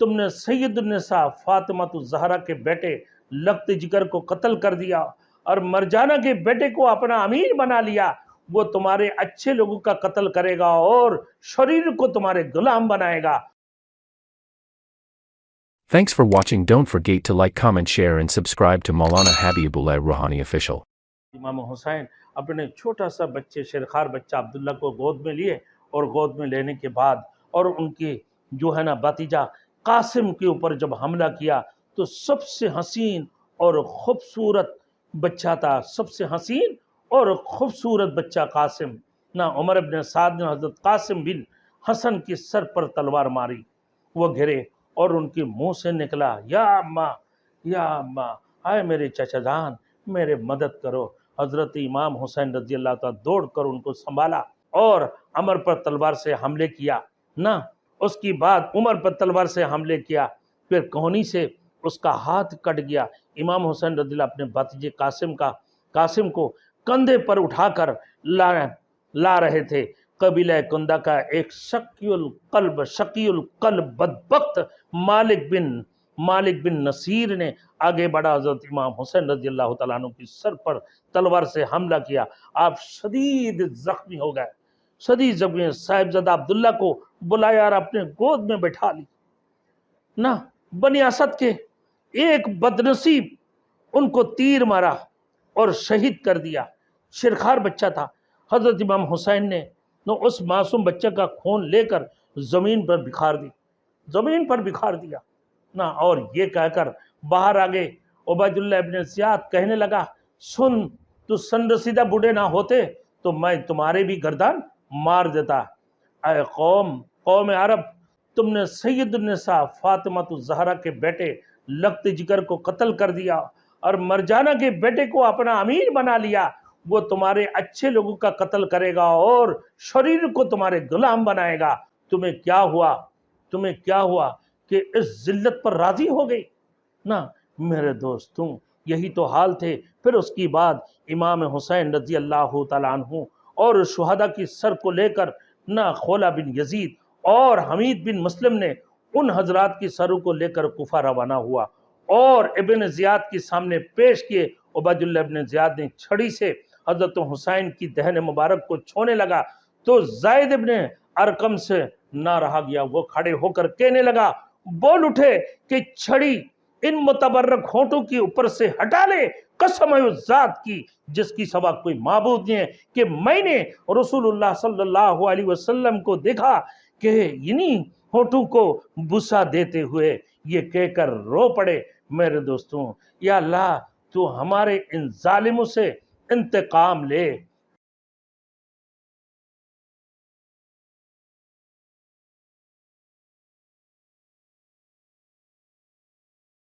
तुमने सैयदुन्निसा फातिमा ज़हरा के बेटे लख्त जिगर को कत्ल कर दिया और मरजाना के बेटे को अपना अमीर बना लिया। वो तुम्हारे अच्छे लोगों का कत्ल करेगा और शरीर को तुम्हारे गुलाम बनाएगा। Thanks for watching. Don't forget to like, comment, share and subscribe to Maulana Habibullah Ruhani Official. इमाम हुसैन अपने छोटा सा बच्चे शेरखार बच्चा अब्दुल्ला को गोद में लिए और गोद में लेने के बाद और उनके जो है ना भतीजा कासिम के ऊपर जब हमला किया तो सबसे हसीन और खूबसूरत बच्चा था, सबसे हसीन और खूबसूरत बच्चा कासिम ना। उमर इब्न साद ने हज़रत कासिम बिन हसन के सर पर तलवार मारी, वो घिरे और उनके मुंह से निकला, या अम्मा, आए मेरे चचा जान, मेरे मदद करो। हजरत इमाम हुसैन रजी अल्लाह तआला दौड़ कर उनको संभाला और उमर पर तलवार से हमले किया ना। उसकी बाद उमर पर तलवार से हमले किया, फिर कोहनी से उसका हाथ कट गया। इमाम हुसैन रजी अल्लाह अपने भतीजे कासिम को कंधे पर उठाकर ला रहे थे। कबीला कुंदा का एक शकीउल कल्ब बदबख्त मालिक बिन नसीर ने आगे बढ़ा, हजरत इमाम हुसैन रजी अल्लाह तआला अन्हु की सर पर तलवार से हमला किया। आप शदीद जख्मी हो गए, शदीद जख्मी। साहिबजादा अब्दुल्ला को बुलाया और अपने गोद में बैठा ली ना। बनी असद के एक बदनसीब उनको तीर मारा और शहीद कर दिया। शेरखार बच्चा था। हजरत इमाम हुसैन ने उस मासूम बच्चे का खून लेकर जमीन पर बिखार दिया ना। और ये कहकर बाहर आ गए। उबैदुल्लाह इब्न ज़ियाद कहने लगा, सुन, तू सनरसीदा बूढ़े ना होते तो मैं तुम्हारे भी गर्दन मार देता। ऐ कौम अरब, तुमने सैयदुन्निसा फातिमा ज़हरा के बेटे लख्त जिगर को कत्ल कर दिया और मरजाना के बेटे को अपना अमीर बना लिया। वो तुम्हारे अच्छे लोगों का कत्ल करेगा और शरीर को तुम्हारे गुलाम बनाएगा। तुम्हें क्या हुआ कि इस जिल्लत पर राजी हो गई ना। मेरे दोस्तों, यही तो हाल थे। फिर उसकी बाद इमाम हुसैन रजी अल्लाह तआला अन्हु और शुहदा की सर को लेकर ना खोला बिन यजीद और हमीद बिन मुस्लिम ने उन हजरात की सरों को लेकर कुफा रवाना हुआ और इब्न ज़ियाद के सामने पेश किए। उबैदुल्लाह इब्न ज़ियाद ने छड़ी से हजरत हुसैन की दहन मुबारक को छूने लगा तो ज़ैद इब्न अरकम से ना रहा गया। वो खड़े होकर कहने लगा, बोल उठे कि छड़ी इन मुतबर्रक होठों के ऊपर से हटा ले। कसम है उस जात की जिसकी सवा कोई माबूद नहीं है कि मैंने रसूलुल्लाह सल्लल्लाहु अलैहि वसल्लम को देखा कि इन्हीं होठों को बुसा देते हुए ये कहकर रो पड़े। मेरे दोस्तों, या अल्लाह, तू हमारे इन जालिमों से इंतकाम ले।